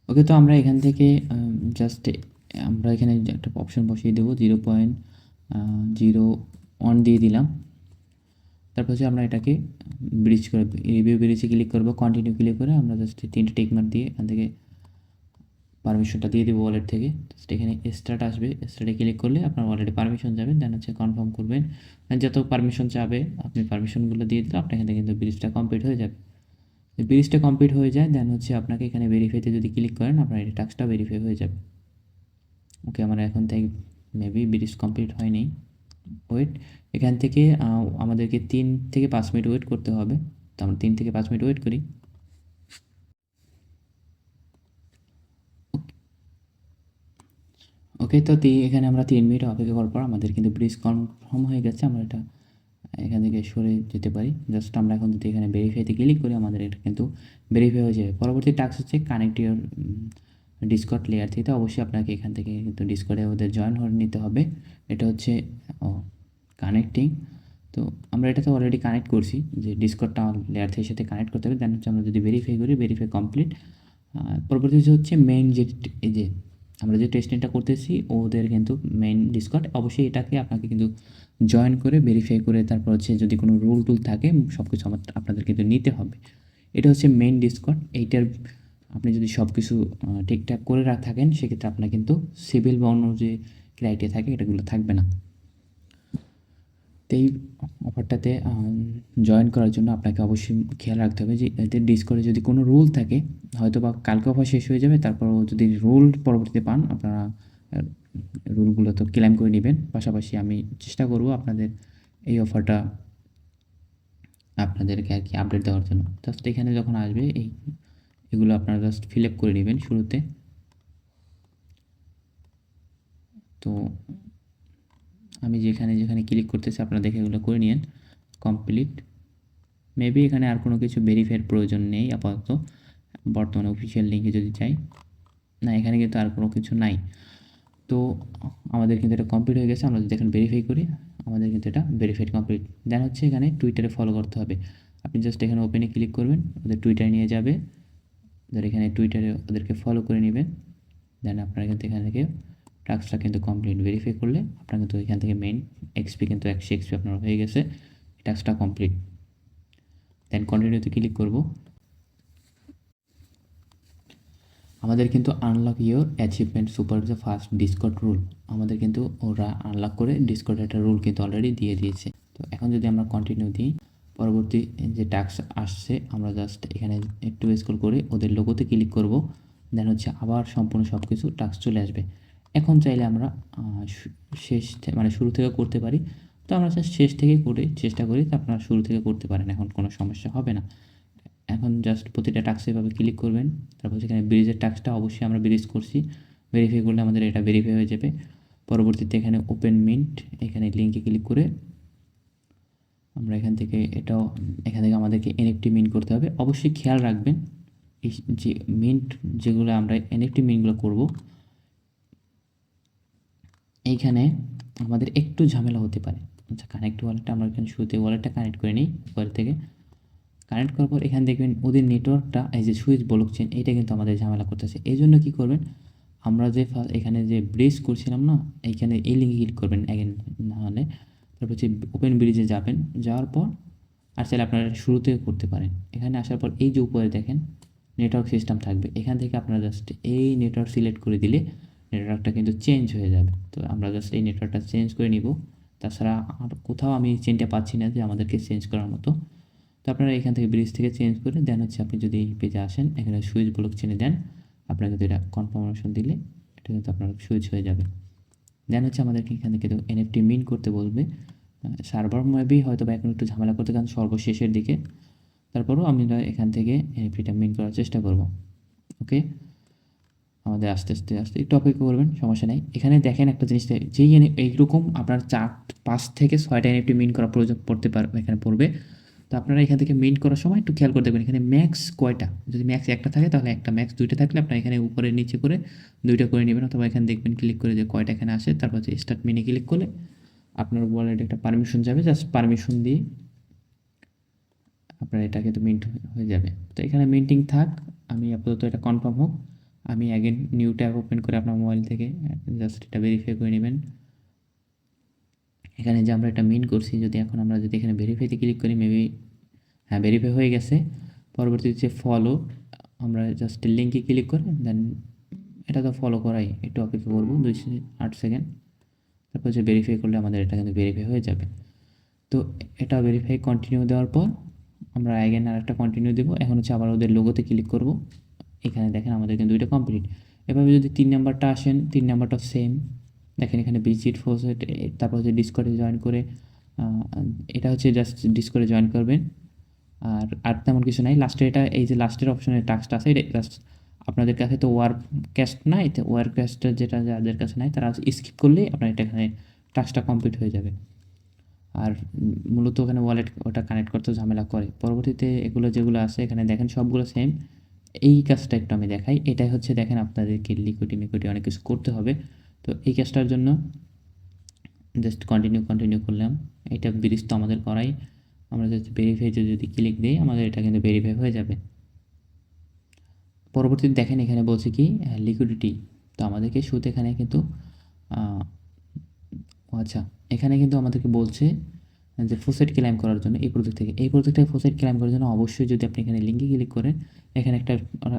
ওকে, তো আমরা এখান থেকে জাস্ট আমরা এখানে একটা অপশন বসিয়ে দেবো 0.01 দিয়ে দিলাম। তারপর হচ্ছে আমরা এটাকে ব্রিজ করে রিভিউ ব্রিজে ক্লিক করবো, কন্টিনিউ ক্লিক করে আমরা জাস্ট 3টে টিকমার্ক দিয়ে এখান থেকে পারমিশনটা দিয়ে দেবো ওয়ালেট থেকে। জাস্ট এখানে স্টার্ট আসবে, স্টার্টে ক্লিক করলে আপনার ওয়ালেটে পারমিশন যাবে। দেন হচ্ছে কনফার্ম করবেন, যত পারমিশন চাবে আপনি পারমিশনগুলো দিয়ে দিলে আপনার এখানে কিন্তু ব্রিজটা কমপ্লিট হয়ে যাবে। ব্রিজটা কমপ্লিট হয়ে যায় দেন হচ্ছে আপনাকে এখানে ভেরিফাইতে যদি ক্লিক করেন আপনার এই টাস্কটা ভেরিফাই হয়ে যাবে। ওকে, আমার এখন থেকে মেবি ব্রিজ কমপ্লিট হয়নি। ওয়েট, এখান থেকে আমাদেরকে 3 থেকে 5 মিনিট ওয়েট করতে হবে। তো আমরা 3 থেকে 5 মিনিট ওয়েট করি। ওকে, তো এখানে আমরা 3 মিনিট অপেক্ষা করার পর আমাদের কিন্তু ব্রিজ কনফার্ম হয়ে গেছে। আমরা এটা এখান থেকে সরে যেতে পারি। জাস্ট আমরা এখন যদি এখানে ভেরিফাইতে ক্লিক করি আমাদের এটা কিন্তু ভেরিফাই হয়ে যাবে। পরবর্তী টাস্ক হচ্ছে কানেক্ট ইউর ডিসকর্ড লেয়ার থেকে। অবশ্যই আপনাকে এখান থেকে কিন্তু ডিসকর্ডে ওদের জয়েন হয়ে নিতে হবে। এটা হচ্ছে কানেক্টিং। তো আমরা এটা তো অলরেডি কানেক্ট করছি, যে ডিসকর্ডটা লেয়ার থেকে সাথে কানেক্ট করতে হবে। দেন হচ্ছে আমরা যদি ভেরিফাই করি, ভেরিফাই কমপ্লিট। পরবর্তী হচ্ছে মেইন যে এই যে আমরা যে টেস্টিংটা করতেছি ওদের কিন্তু মেইন ডিসকর্ড, অবশ্যই এটাকে আপনাকে কিন্তু জয়েন করে ভেরিফাই করে তারপর হচ্ছে যদি কোনো রুল টুল থাকে সব কিছু আপনাদের কিন্তু নিতে হবে। এটা হচ্ছে মেইন ডিসকর্ড। এইটার আপনি যদি সব কিছু ঠিকঠাক করে থাকেন সেক্ষেত্রে আপনার কিন্তু সিভিল বা অন্য যে ক্রাইটেরিয়া থাকে এটাগুলো থাকবে না। তো এই অফারটাতে জয়েন করার জন্য আপনাকে অবশ্যই খেয়াল রাখতে হবে যে এদের ডিসকর্ডে যদি কোনো রুল থাকে, হয়তো বা কালকে অফার শেষ হয়ে যাবে, তারপরও যদি রুল পরবর্তীতে পান আপনারা রুলগুলো তো ক্লেম করে নেবেন। পাশাপাশি আমি চেষ্টা করব আপনাদের এই অফারটা আপনাদেরকে আর কি আপডেট দেওয়ার জন্য। জাস্ট এখানে যখন আসবে এগুলো আপনারা জাস্ট ফিল আপ করে নেবেন শুরুতে। তো আমি যেখানে ক্লিক করতেছি আপনারা দেখে এগুলো করে নিন কমপ্লিট। মেবি এখানে আর কোনো কিছু ভেরিফাইয়ের প্রয়োজন নেই আপাতত। বর্তমানে অফিসিয়াল লিঙ্কে যদি চাই না, এখানে কিন্তু আর কোনো কিছু নাই। তো আমাদের কিন্তু এটা কমপ্লিট হয়ে গেছে। আমরা যদি এখন ভেরিফাই করি, আমাদের কিন্তু এটা ভেরিফাইড কমপ্লিট। দেন হচ্ছে এখানে টুইটারে ফলো করতে হবে। আপনি জাস্ট এখানে ওপেনে ক্লিক করবেন, ওদের টুইটারে নিয়ে যাবে। ওদের এখানে টুইটারে ওদেরকে ফলো করে নেবেন। দেন আপনারা কিন্তু এখান থেকে টাস্কটা কিন্তু কমপ্লিট। ভেরিফাই করলে আপনার কিন্তু এখান থেকে মেইন এক্সপি কিন্তু 100 এক্সপি আপনার হয়ে গেছে। টাস্কটা কমপ্লিট। দেন কন্টিনিউতে ক্লিক করব। আমাদের কিন্তু আনলক ইওর অ্যাচিভমেন্ট সুপার যে ফার্স্ট ডিসকর্ড রুল, আমাদের কিন্তু ওরা আনলক করে ডিসকর্ড একটা রুল কিন্তু অলরেডি দিয়ে দিয়েছে। তো এখন যদি আমরা কন্টিনিউ দিই, পরবর্তী যে টাস্ক আসছে আমরা জাস্ট এখানে একটু স্ক্রল করে ওদের লোগোতে ক্লিক করব। দেন হচ্ছে আবার সম্পূর্ণ সব কিছু টাস্ক চলে আসবে। এখন চাইলে আমরা শেষ মানে শুরু থেকে করতে পারি। তো আমরা জাস্ট শেষ থেকে করে চেষ্টা করি, তো আপনারা শুরু থেকে করতে পারেন, এখন কোনো সমস্যা হবে না। এখন জাস্ট প্রতিটা টাস্ক এভাবে ক্লিক করবেন। তারপর সেখানে ব্রিজের টাস্কটা অবশ্যই আমরা ব্রিজ করছি, ভেরিফাই করলে আমাদের এটা ভেরিফাই হয়ে যাবে। পরবর্তীতে এখানে ওপেন মিন্ট, এখানে লিঙ্কে ক্লিক করে আমরা এখান থেকে আমাদেরকে এনএফটি মিন্ট করতে হবে। অবশ্যই খেয়াল রাখবেন এই যে মিন্ট যেগুলো আমরা এনএফটি মিন্টগুলো করব, এইখানে আমাদের একটু ঝামেলা হতে পারে। আচ্ছা, কানেক্ট ওয়ালেটটা আমরা এখানে শুরুতে ওয়ালেটটা কানেক্ট করে নিই। ওয়ালেট থেকে কানেক্ট করার পর এখানে দেখবেন ওদের নেটওয়ার্কটা এই যে সুইচ ব্লকচেন, এইটা কিন্তু আমাদের ঝামেলা করতেছে। এই জন্য কী করবেন, আমরা যে এখানে যে ব্রিজ করছিলাম না, এইখানে এই লিঙ্কে ক্লিক করবেন অ্যাগেন, না হলে তারপর হচ্ছে ওপেন ব্রিজে যাবেন। যাওয়ার পর আর চাইলে আপনারা শুরু থেকে করতে পারেন। এখানে আসার পর এই যে উপরে দেখেন নেটওয়ার্ক সিস্টেম থাকবে, এখান থেকে আপনারা জাস্ট এই নেটওয়ার্ক সিলেক্ট করে দিলে নেটওয়ার্কটা কিন্তু চেঞ্জ হয়ে যাবে। তো আমরা জাস্ট এই নেটওয়ার্কটা চেঞ্জ করে নিব। তাছাড়া আর কোথাও আমি চেনটা পাচ্ছি না যে আমাদেরকে চেঞ্জ করার মতো। তো আপনারা এখান থেকে ব্রিজ থেকে চেঞ্জ করে দেন হচ্ছে আপনি যদি এই পেজে আসেন, এখানে সুইচ ব্লক চেনে দেন, আপনারা কিন্তু এটা কনফার্মেশন দিলে এটা কিন্তু আপনার সুইচ হয়ে যাবে। দেন হচ্ছে আমাদেরকে এখান থেকে এনএফটি মিন করতে বলবে। সার্ভার মেবি হয়তো বা এখন একটু ঝামেলা করতে, কারণ সর্বশেষের দিকে। তারপরেও আমরা এখান থেকে এনএফটিটা মিন করার চেষ্টা করব। ওকে, আমাদের আস্তে আস্তে আস্তে একটু অপেক্ষা করবেন, সমস্যা নেই। এখানে দেখেন একটা জিনিস, যেই এইরকম আপনার 5 থেকে 6টা এনএফটি মিন করা প্রয়োজন পড়তে পারবে, এখানে পড়বে। তো আপনারা এখান থেকে মিন্ট করার সময় একটু খেয়াল করে দেখবেন এখানে ম্যাক্স কয়টা। যদি ম্যাক্স একটা থাকে তাহলে একটা, ম্যাক্স 2টা থাকলে আপনার এখানে উপরে নিচে করে 2টা করে নেবেন। অথবা এখানে দেখবেন ক্লিক করে যে কয়টা এখানে আসে, তারপর হচ্ছে স্টার্ট মিনে ক্লিক করলে আপনার ওয়ালেটে একটা পারমিশন যাবে। জাস্ট পারমিশন দিয়ে আপনার এটা কিন্তু মিন্ট হয়ে যাবে। তো এখানে মিন্টিং থাক, আমি আপাতত এটা কনফার্ম হোক। আমি অ্যাগেন নিউ ট্যাব ওপেন করে আপনার মোবাইল থেকে জাস্ট এটা ভেরিফাই করে নেবেন। এখানে যে আমরা এটা মিন করছি, যদি আমরা যদি এখানে ভেরিফাইতে ক্লিক করি, মেবি হ্যাঁ ভেরিফাই হয়ে গেছে। পরবর্তীতে যে ফলো, আমরা জাস্ট লিঙ্কে ক্লিক করে দেন এটা তো ফলো করাই, একটু অপেক্ষা করবো 2-8 সেকেন্ড। তারপর যে ভেরিফাই করলে আমাদের এটা কিন্তু ভেরিফাই হয়ে যাবে। তো এটা ভেরিফাই কন্টিনিউ দেওয়ার পর আমরা অ্যাগেন আর একটা কন্টিনিউ দেবো। এখন হচ্ছে আবার ওদের লোগোতে ক্লিক করব। এখানে দেখেন আমাদের কিন্তু 2টা কমপ্লিট। এভাবে যদি 3 নাম্বারটা আসেন, 3 নাম্বারটা সেম দেখেন, এখানে ভিজিট ফোসেট, তারপর হচ্ছে ডিসকর্ডে জয়েন করে এটা হচ্ছে জাস্ট ডিসকর্ডে জয়েন করবেন। আর তেমন কিছু নাই। লাস্টে এটা এই যে লাস্টের অপশনের টাস্কটা আছে, এটা জাস্ট আপনাদের কাছে তো ওয়ার্ক ক্যাস্ট নাই, তো ওয়ার্ক ক্যাস্টটা যেটা যাদের কাছে নাই তারা স্কিপ করলেই আপনার এটা এখানে টাস্কটা কমপ্লিট হয়ে যাবে। আর মূলত ওখানে ওয়ালেট ওটা কানেক্ট করতে ঝামেলা করে। পরবর্তীতে এগুলো যেগুলো আছে এখানে দেখেন সবগুলো সেম। এই কাজটা একটু আমি দেখাই। এটাই হচ্ছে দেখেন আপনাদেরকে লিকুইডিটি অনেক কিছু করতে হবে। তো এই কাজটার জন্য জাস্ট কন্টিনিউ করলাম। এটা ব্রিজ তো আমাদের করাই, আমরা জাস্ট ভেরিফাইতে যদি ক্লিক দিই আমাদের এটা কিন্তু ভেরিফাই হয়ে যাবে। পরবর্তীতে দেখেন এখানে বলছে কি লিকুইডিটি। তো আমাদেরকে শুরুতে এখানে কিন্তু আচ্ছা, এখানে কিন্তু আমাদেরকে বলছে যে ফোসেট ক্লাইম করার জন্য এই প্রজেক্ট থেকে, এই প্রজেক্টে ফোসেট ক্লাইম করার জন্য অবশ্যই যদি আপনি এখানে লিঙ্কে ক্লিক করেন, এখানে একটা ওরা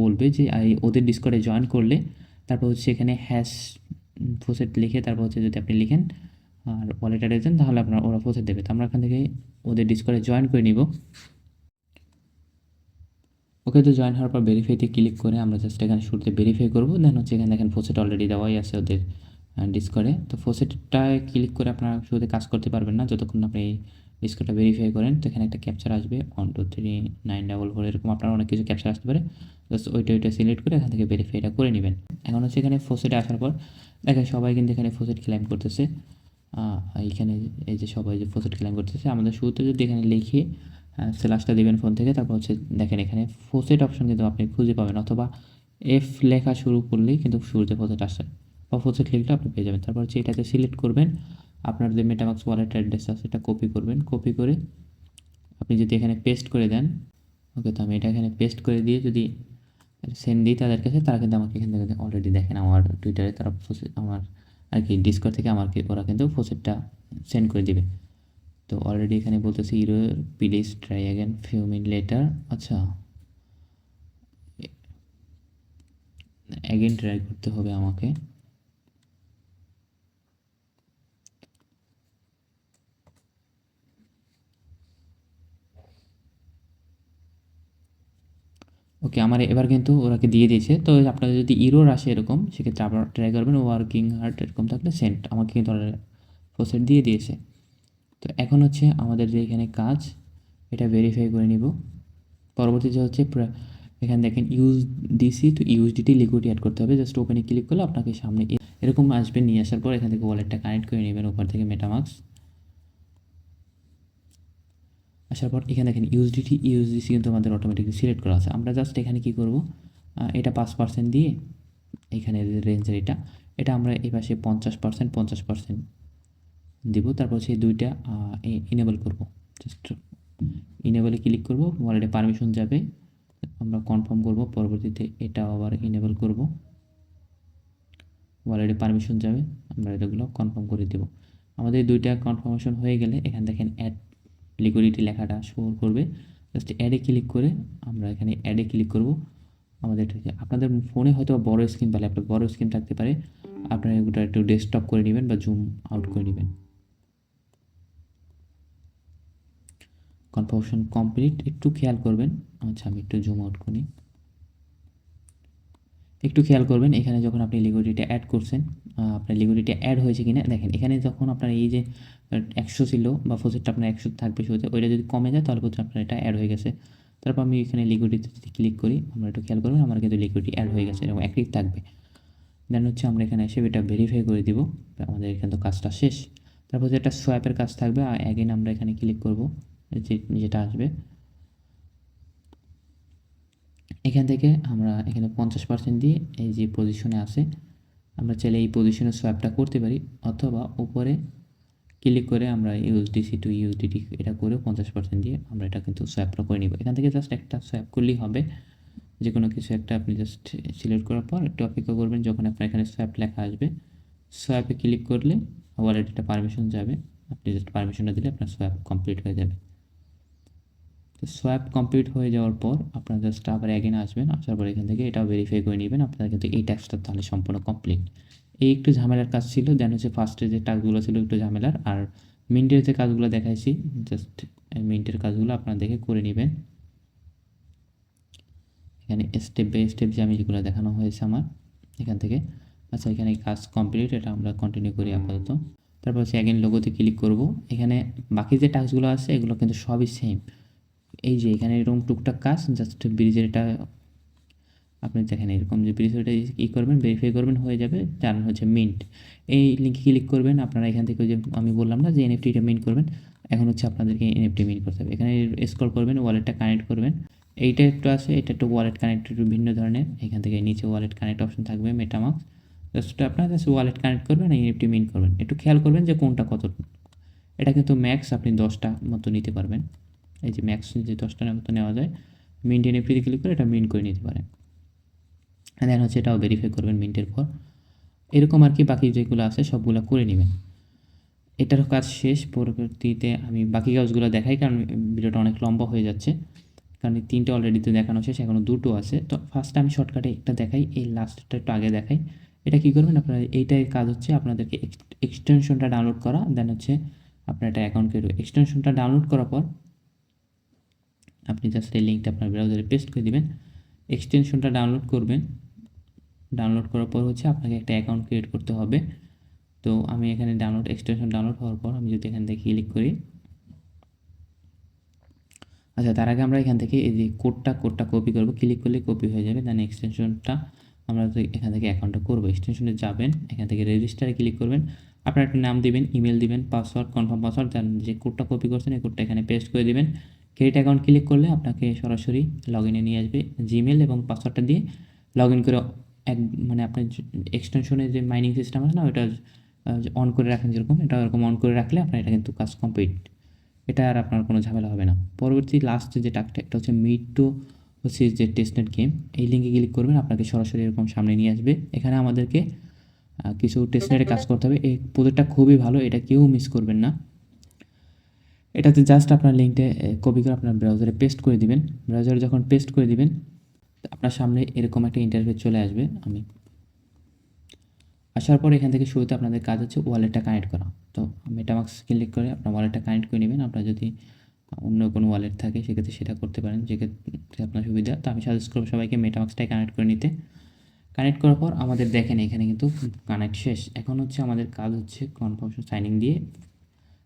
বলবে যে ওদের ডিসকর্ডে জয়েন করলে তারপর হচ্ছে এখানে হ্যাশ ফোসেট লিখে তারপর হচ্ছে যদি আপনি লিখেন আর ওয়ালেট অ্যাড্রেস দেন, তাহলে আপনার ওরা ফোসেট দেবে। তো আমরা এখান থেকে ওদের ডিসকর্ডে জয়েন করে নিব। ওকে, তো জয়েন হওয়ার পর ভেরিফাইতে ক্লিক করে আমরা জাস্ট এখানে শুরুতে ভেরিফাই করবো। দেন হচ্ছে এখানে দেখেন ফোসেট অলরেডি দেওয়াই আছে ওদের ডিসকর্ডে। তো ফোসেটটায় ক্লিক করে আপনারা শুরুতে কাজ করতে পারবেন না যতক্ষণ আপনি এই ডিসকর্ডটা ভেরিফাই করেন। তো এখানে একটা ক্যাপচার আসবে 123944, এরকম আপনার অনেক কিছু ক্যাপচার আসতে পারে। জাস্ট ওইটা সিলেক্ট করে এখান থেকে ভেরিফাইটা করে নেবেন। এখন হচ্ছে এখানে ফোসেটে আসার পর দেখেন সবাই কিন্তু এখানে ফোসেট ক্লাইম করতেছে। এইখানে এই যে সবাই যে ফোসেট ক্লাইম করতেছে, আমাদের শুরুতে যদি এখানে লিখে স্ল্যাশটা দেবেন ফোন থেকে, তারপর হচ্ছে দেখেন এখানে ফোসেট অপশন কিন্তু আপনি খুঁজে পাবেন, অথবা এফ লেখা শুরু করলেই কিন্তু শুরুতে ফসেট আসে, বা ফসেট লিখলে আপনি পেয়ে যাবেন। তারপর হচ্ছে এটাতে সিলেক্ট করবেন, আপনার যে মেটামাক্স ওয়ালেট অ্যাড্রেস আছে সেটা কপি করবেন। কপি করে আপনি যদি এখানে পেস্ট করে দেন, ওকে, তো আমি এটা এখানে পেস্ট করে দিয়ে যদি সেন্ড দিই তাদের কাছে, তারা কিন্তু আমাকে এখান থেকে অলরেডি দেখেন আমার টুইটারে তারা আমার আর কি ডিসকর্ড থেকে আমাকে ওরা কিন্তু ফসেটটা সেন্ড করে দিবে। তো অলরেডি এখানে বলতেছে error please try again few minute letter. আচ্ছা, অ্যাগেন ট্রাই করতে হবে আমাকে। ওকে, আমার এবার কিন্তু ওরাকে দিয়ে দিয়েছে। তো আপনাদের যদি ইরোর আসে এরকম, সেক্ষেত্রে আবার ট্রাই করবেন ওয়ার্কিং হার্ট এরকম থাকলে সেন্ট, আমাকে কিন্তু ফসেট দিয়ে দিয়েছে। তো এখন হচ্ছে আমাদের যে এখানে কাজ, এটা ভেরিফাই করে নিব। পরবর্তীতে হচ্ছে এখানে দেখেন USDC to USDT liquid add করতে হবে। জাস্ট ওপেনে ক্লিক করলে আপনাকে সামনে এরকম আসবে। নিয়ে আসার পর এখান থেকে ওয়ালেটটা কানেক্ট করে নেবেন ওপর থেকে মেটামাক্স। আসার পর এখানে দেখেন ইউএসডিসি কিন্তু আমাদের অটোমেটিকলি সিলেক্ট করা আছে। আমরা জাস্ট এখানে কী করব, এটা 5% দিয়ে এখানে রেঞ্জের এটা আমরা এই পাশে 50% দিব। তারপর সেই দুইটা ইনেবল করব। জাস্ট ইনেবলে ক্লিক করব, ওয়ালেটে পারমিশন যাবে, আমরা কনফার্ম করব। পরবর্তীতে এটা আবার ইনেবল করব, ওয়ালেটে পারমিশন যাবে, আমরা এগুলো কনফার্ম করে দেব। আমাদের দুইটা কনফার্মেশন হয়ে গেলে এখান দেখেন অ্যাড লিকুইডিটি লেখাটা শো করবে। জাস্ট অ্যাডে ক্লিক করে আমরা এখানে অ্যাডে ক্লিক করব। আমাদের আপনাদের ফোনে হয়তো বড় স্ক্রিন বা ল্যাপটপ বড় স্ক্রিন থাকতে পারে, আপনারা এগুলো একটু ডেস্কটপ করে নেবেন বা জুম আউট করে নেবেন। কনফার্মেশন কমপ্লিট, একটু খেয়াল করবেন। আচ্ছা, আমি একটু জুম আউট করি। একটু খেয়াল করবেন এখানে যখন আপনি লিকুইডিটি অ্যাড করছেন, আপনার লিকুইডিটি অ্যাড হয়েছে কিনা দেখেন। এখানে যখন আপনার এই যে 100 ছিল বা ফসেটটা আপনার 100 থাকবে শুরুতে, ওইটা যদি কমে যায় তাহলে হচ্ছে আপনার এটা অ্যাড হয়ে গেছে। তারপর আমি এখানে লিকুইডিটি যদি ক্লিক করি, আমরা একটু খেয়াল করবেন আমার কিন্তু লিকুইডিটি অ্যাড হয়ে গেছে এবং অ্যাক্টিভ থাকবে। দেন হচ্ছে আমরা এখানে এসে এটা ভেরিফাই করে দিব, আমাদের এখানে তো কাজটা শেষ। তারপর যেটা সোয়াপের কাজ থাকবে, অ্যাগেন আমরা এখানে ক্লিক করব, যেটা আসবে এখান থেকে আমরা এখানে 50% দিয়ে এই যে পজিশনে আছে, আমরা চাইলে এই পজিশনে সোয়াপটা করতে পারি, অথবা উপরে ক্লিক করে আমরা ইউএসডিসি টু ইউএসডিটি এটা করে 50% দিয়ে আমরা এটা কিন্তু সোয়াপটা করে নিব। এখান থেকে জাস্ট একটা সোয়াপ করলেই হবে, যে কোনো কিছু একটা আপনি জাস্ট সিলেক্ট করার পর একটু অপেক্ষা করবেন। যখন আপনার এখানে সোয়াপ লেখা আসবে, সোয়াপে ক্লিক করলে ওয়ালেটটা পারমিশন যাবে, আপনি জাস্ট পারমিশনটা দিলে আপনার সোয়াপ কমপ্লিট হয়ে যাবে। তো সোয়াপ কমপ্লিট হয়ে যাওয়ার পর আপনারা জাস্ট আবার অ্যাগেন আসবেন, আসার পর এখান থেকে এটাও ভেরিফাই করে নেবেন। আপনারা কিন্তু এই টাস্কটা তাহলে সম্পূর্ণ কমপ্লিট। এই একটু ঝামেলার কাজ ছিল, দেন হচ্ছে ফার্স্টে যে টাস্কগুলো ছিল একটু ঝামেলার, আর মিন্টের যে কাজগুলো দেখাইছি জাস্ট মিন্টের কাজগুলো আপনারা দেখে করে নেবেন। এখানে স্টেপ বাই স্টেপ যে আমি যেগুলো দেখানো হয়েছে আমার এখান থেকে। আচ্ছা, এখানে কাজ কমপ্লিট, এটা আমরা কন্টিনিউ করি আপাতত। তারপর হচ্ছে অ্যাগেন লোগোতে ক্লিক করব। এখানে বাকি যে টাস্কগুলো আছে এগুলো কিন্তু সবই সেম। এই যে এখানে এরকম টুকটাক কাজ, জাস্ট ব্রিজের এটা আপনি দেখেন এরকম যে ব্রিজটা ই করবেন, ভেরিফাই করবেন, হয়ে যাবে। তার হচ্ছে মিন্ট, এই লিঙ্কে ক্লিক করবেন। আপনারা এখান থেকে যে আমি বললাম না যে এনএফটিটা মিন্ট করবেন, এখন হচ্ছে আপনাদেরকে এনএফটি মিন্ট করতে হবে। এখানে স্ক্রল করবেন, ওয়ালেটটা কানেক্ট করবেন। এইটা একটু আছে, এটা একটু ওয়ালেট কানেক্ট একটু ভিন্ন ধরনের। এখান থেকে নিচে ওয়ালেট কানেক্ট অপশন থাকবে মেটামাক্স, জাস্ট আপনারা জাস্ট ওয়ালেট কানেক্ট করবেন, এনএফটি মিন্ট করবেন। একটু খেয়াল করবেন যে কোনটা কত। এটা কিন্তু ম্যাক্স আপনি 10টা মতো নিতে পারবেন। এই যে ম্যাক্স যে 10টার মতো নেওয়া যায়, মিন্ট এনএফটিতে ক্লিক করে এটা মিন্ট করে নিতে পারেন। দেন হচ্ছে এটাও ভেরিফাই করবেন মিন্টের পর। এরকম আর কি বাকি যেগুলো আছে সবগুলো করে নেবেন। এটারও কাজ শেষ। পরবর্তীতে আমি বাকি কাজগুলো দেখাই, কারণ ভিডিওটা অনেক লম্বা হয়ে যাচ্ছে। কারণ এই 3টে অলরেডি তো দেখানো শেষ, এখনও 2টো আছে। তো ফার্স্টে আমি শর্টকাটে একটা দেখাই, এই লাস্টটা একটু আগে দেখাই। এটা কী করবেন আপনারা, এইটাই কাজ হচ্ছে আপনাদেরকে এক্সটেনশনটা ডাউনলোড করা। দেন হচ্ছে আপনার একটা অ্যাকাউন্ট ক্রিয়েট, এক্সটেনশনটা ডাউনলোড করার পর আপনি জাস্ট এই লিঙ্কটা আপনার ব্রাউজারে পেস্ট করে দিবেন। এক্সটেনশনটা ডাউনলোড করবেন, ডাউনলোড করার পর হচ্ছে আপনাকে একটা অ্যাকাউন্ট ক্রিয়েট করতে হবে। তো আমি এখানে এক্সটেনশন ডাউনলোড হওয়ার পর আমি যদি এখান থেকে ক্লিক করি, আচ্ছা তার আগে আমরা এখান থেকে এই যে কোডটা কপি করব। ক্লিক করলে কপি হয়ে যাবে। দেন এক্সটেনশনটা আমরা তো এখান থেকে অ্যাকাউন্টটা করবো। এক্সটেনশনে যাবেন, এখান থেকে রেজিস্টারে ক্লিক করবেন, আপনার একটা নাম দিবেন, ইমেল দিবেন, পাসওয়ার্ড, কনফার্ম পাসওয়ার্ড। দেন যে কোডটা কপি করছেন এই কোডটা এখানে পেস্ট করে দিবেন। ক্রিয়েট অ্যাকাউন্ট ক্লিক করলে আপনাকে সরাসরি লগ ইনে নিয়ে আসবে। জিমেল এবং পাসওয়ার্ডটা দিয়ে লগ ইন করে এক মানে আপনার এক্সটেনশনের যে মাইনিং সিস্টেম আছে না, ওটা অন করে রাখেন যেরকম, এটা ওরকম অন করে রাখলে আপনার এটা কিন্তু কাজ কমপ্লিট, এটা আর আপনার কোনো ঝামেলা হবে না। পরবর্তী লাস্ট যে টাস্কটা, এটা হচ্ছে মিট টু হচ্ছে যে টেস্টনেট গেম। এই লিঙ্কে ক্লিক করবেন, আপনাকে সরাসরি এরকম সামনে নিয়ে আসবে। এখানে আমাদেরকে কিছু টেস্টনেটে কাজ করতে হবে। এই প্রজেক্টটা খুবই ভালো, এটা কেউ মিস করবেন না। এটাতে জাস্ট আপনার লিঙ্কটা কপি করে আপনার ব্রাউজারে পেস্ট করে দিবেন। ব্রাউজারে যখন পেস্ট করে দিবেন, আপনার সামনে এরকম একটা ইন্টারফেস চলে আসবে। আসার পর এখান থেকে শুরুতে আপনাদের কাজ হচ্ছে ওয়ালেটটা কানেক্ট করা। তো মেটামাস্ক ক্লিক করে আপনার ওয়ালেটটা কানেক্ট করে নেবেন। আপনার যদি অন্য কোনো ওয়ালেট থাকে সেক্ষেত্রে সেটা করতে পারেন, যেক্ষেত্রে আপনার সুবিধা। তো আমি সাজেস্ট করবো সবাইকে মেটামাস্কটাই কানেক্ট করে নিতে। কানেক্ট করার পর আমাদের দেখেন এখানে কিন্তু কানেক্ট শেষ। এখন হচ্ছে আমাদের কাজ হচ্ছে কনফার্মেশন সাইনিং দিয়ে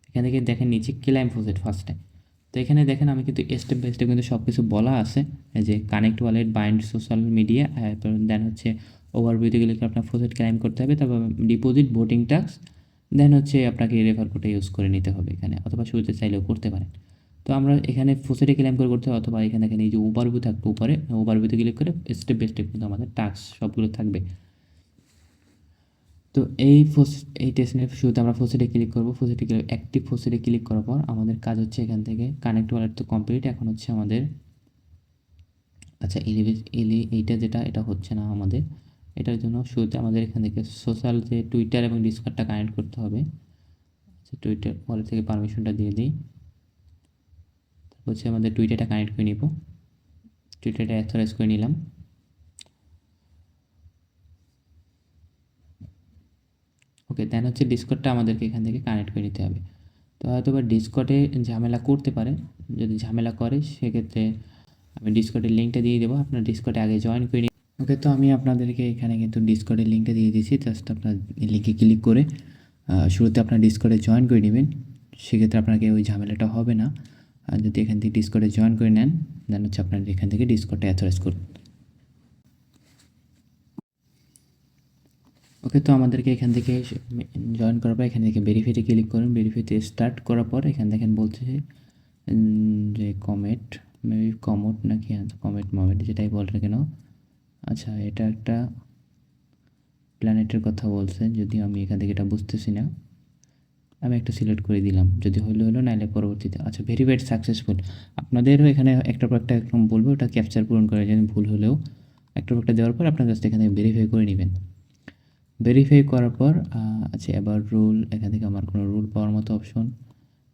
এখান থেকে দেখেন নিচে ক্লাইম প্রজেক্ট ফার্স্টে। তো এখানে দেখেন আমি কিন্তু স্টেপ বাই স্টেপ কিন্তু সব কিছু বলা আছে, এই যে connect wallet, bind social media, then হচ্ছে ওভারভিউতে গেলে আপনার প্রজেক্ট ক্লাইম করতে হবে, তারপর ডিপোজিট, ভোটিং টাস্ক, দেন হচ্ছে আপনাকে রেফার কোডটা ইউজ করে নিতে হবে এখানে, অথবা শুরুতে চাইলেও করতে পারেন। তো আমরা এখানে প্রজেক্টে ক্লাইম করে করতে হবে, অথবা এখানে দেখেন এই যে ওভারভিউ থাকবে উপরে, ওভারভিউতে ক্লিক করে স্টেপ বাই স্টেপ কিন্তু আমাদের টাস্ক সবগুলো থাকবে। তো এই টেস্টনেট শুরুতে আমরা ফোসিটে ক্লিক করব। ফোসিটে ক্লিক অ্যাক্টিভ ফোসিটে ক্লিক করার পর আমাদের কাজ হচ্ছে এখান থেকে কানেক্ট ওয়ালেট তো কমপ্লিট। এখন হচ্ছে আমাদের আচ্ছা এইটা যেটা এটা হচ্ছে না আমাদের, এটার জন্য শুরুতে আমাদের এখান থেকে সোশ্যাল যে টুইটার এবং ডিসকর্ডটা কানেক্ট করতে হবে। আচ্ছা টুইটার ওয়ালেট থেকে পারমিশনটা দিয়ে দিই, তারপর হচ্ছে আমাদের টুইটারটা কানেক্ট করে নিব। টুইটারটা অথরাইজ করে নিলাম। ওকে, দেন হচ্ছে ডিসকর্ডটা আমাদেরকে এখান থেকে কানেক্ট করে নিতে হবে। তো হয়তো বা ডিসকর্ডে ঝামেলা করতে পারে, যদি ঝামেলা করে সেক্ষেত্রে আমি ডিসকর্ডের লিঙ্কটা দিয়ে দেবো, আপনার ডিসকর্ডে আগে জয়েন করে নিন। ওকে, তো আমি আপনাদেরকে এখানে কিন্তু ডিসকর্ডের লিঙ্কটা দিয়ে দিয়েছি। জাস্ট আপনার এই লিঙ্কে ক্লিক করে শুরুতে আপনার ডিসকর্ডে জয়েন করে নেবেন, সেক্ষেত্রে আপনাকে ওই ঝামেলাটা হবে না। আর যদি এখান থেকে ডিসকর্ডে জয়েন করে নেন, দেন হচ্ছে আপনার এখান থেকে ডিসকর্ডটা অথরাইজ করুন। ওকে, তো আমাদেরকে এখান থেকে জয়েন করার পর এখান থেকে ভেরিফাইতে ক্লিক করুন। ভেরিফাইতে স্টার্ট করার পর এখানে দেখেন বলছে যে কমেট, মেবি কমোট নাকি কমেট মমেট যেটাই বল না কেন। আচ্ছা, এটা একটা প্ল্যানেটের কথা বলছে, যদিও আমি এখান থেকে এটা বুঝতেছি না। আমি একটা সিলেক্ট করে দিলাম, যদি হলো নাহলে পরবর্তীতে। আচ্ছা, ভেরিফাইড সাকসেসফুল। আপনাদেরও এখানে একটার পর একটা একদম বলবো, ওটা ক্যাপচার পূরণ করে যেন ভুল হলেও একটার পর একটা দেওয়ার পর আপনার জাস্ট এখান থেকে ভেরিফাই করে নেবেন। ভেরিফাই করার পর আচ্ছা এবার রুল, এখান থেকে আমার কোনো রুল পাওয়ার মতো অপশন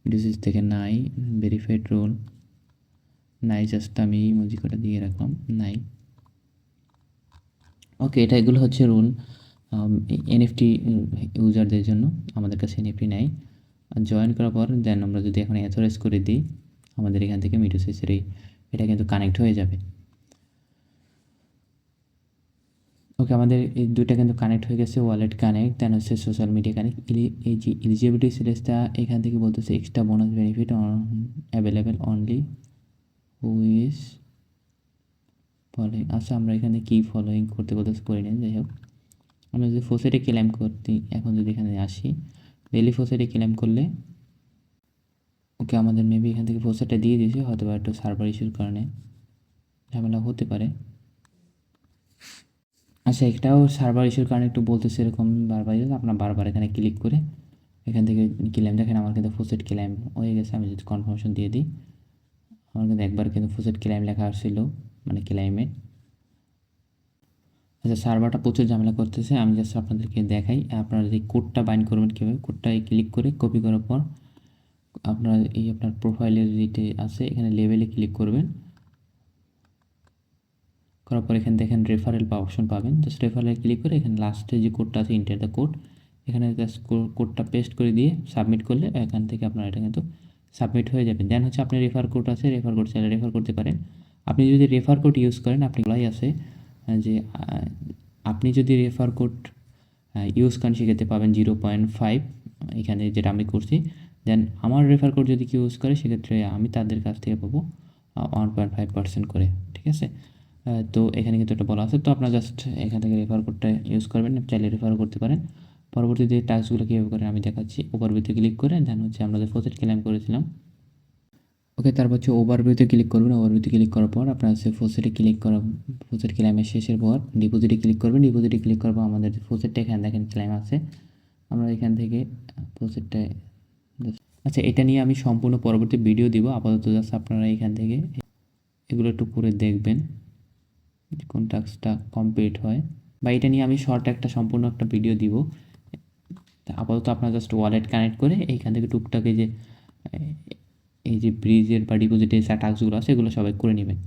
ডিজিজ থেকে নাই। ভেরিফাইড রুল নাই, জাস্ট আমি ইমোজি কোডটা দিয়ে রাখলাম নাই। ওকে, এগুলো হচ্ছে রুল এনএফটি ইউজারদের জন্য। আমাদের কাছে এনএফটি নাই। জয়েন করার পর দেন আমরা যদি এখন অথরাইজ করে দিই, আমাদের এখান থেকে মিটোসিসের এটা কিন্তু কানেক্ট হয়ে যাবে। ওকে, আমাদের এই দুইটা কিন্তু কানেক্ট হয়ে গেছে, ওয়ালেট কানেক্ট, দেন হচ্ছে সোশ্যাল মিডিয়া কানেক্ট। এই যে এলিজিবিলিটি সিরিজটা এখান থেকে বলতেছে extra bonus benefit available only who is following. আচ্ছা, আমরা এখানে কি ফলোয়িং করতে বলতেছে করি না, যাই হোক। আমরা যদি ফোসেটে ক্লেম করতে, এখন যদি এখানে আসি ডেলি ফোসেটে ক্লেম করলে, ওকে আমাদের মেবি এখান থেকে ফোসেটটা দিয়ে দিয়েছে, হয়তো বা একটু সার্ভার ইস্যুর কারণে ঝামেলা হতে পারে। আচ্ছা, এটাও সার্ভার ইস্যুর কারণে একটু বলতেছে এরকম বারবার। আপনার বারবার এখানে ক্লিক করে এখান থেকে ক্লেম দেখেন, আমার কিন্তু ফোসেট ক্লেম হয়ে গেছে। আমি যদি কনফার্মেশন দিয়ে দিই, আমার কিন্তু একবার কিন্তু ফোসেট ক্লেম লেখা আসছিল, মানে ক্লাইমেট। আচ্ছা, সার্ভারটা প্রচুর ঝামেলা করতেছে, আমি জাস্ট আপনাদেরকে দেখাই। আপনারা যদি কোডটা বাইন্ড করবেন কীভাবে, কোডটায় ক্লিক করে কপি করার পর আপনার আপনার প্রোফাইলের যেটা আছে এখানে লেভেলে ক্লিক করবেন। করার পর এখানে দেখেন রেফারেল বা অপশন পাবেন, জাস্ট রেফারেলে ক্লিক করে এখানে লাস্টে যে কোডটা আছে ইন্টার দ্য কোড, এখানে জাস্ট কোডটা পেস্ট করে দিয়ে সাবমিট করলে এখান থেকে আপনার এটা কিন্তু সাবমিট হয়ে যাবে। দেন হচ্ছে আপনি রেফার কোড আছে, রেফার কোড চাইলে রেফার করতে পারেন। আপনি যদি রেফার কোড ইউজ করেন, আপনি বলাই আছে যে আপনি যদি রেফার কোড ইউজ করেন সেক্ষেত্রে পাবেন 0.5, এখানে যেটা আমি করছি। দেন আমার রেফার কোড যদি কেউ ইউজ করে সেক্ষেত্রে আমি তাদের কাছ থেকে পাবো 1.5% করে, ঠিক আছে। তো এখানে কিন্তু এটা বলা আছে। তো আপনার জাস্ট এখান থেকে রেফার কোডটা ইউজ করবেন, চাইলে রেফারও করতে পারেন। পরবর্তীতে টাস্কগুলো কীভাবে করেন আমি দেখাচ্ছি। ওভারভিউতে ক্লিক করে দেন হচ্ছে আমরা যে ফোসেট ক্লেম করেছিলাম, ওকে, তারপর হচ্ছে ওভারভিউতে ক্লিক করবেন। ওভারভিউতে ক্লিক করার পর আপনার হচ্ছে ফোসেটে ক্লিক করা, ফোসেট ক্লাইমের শেষের পর ডিপোজিটে ক্লিক করবেন। ডিপোজিটে ক্লিক করার পর আমাদের ফোসেটটা এখানে দেখেন ক্লাইম আছে, আমরা এখান থেকে ফোসেটটায়, আচ্ছা এটা নিয়ে আমি সম্পূর্ণ পরবর্তী ভিডিও দিব। আপাতত জাস্ট আপনারা এখান থেকে এগুলো একটু করে দেখবেন কোন টাস্কটা কমপ্লিট হয়, বা এটা নিয়ে আমি শর্ট একটা সম্পূর্ণ একটা ভিডিও দিব। তা আপাতত আপনারা জাস্ট ওয়ালেট কানেক্ট করে এইখান থেকে টুকটাক এই যে ব্রিজের বা ডিপোজিটের যে টাস্কগুলো আছে এগুলো সবাই করে নেবেন।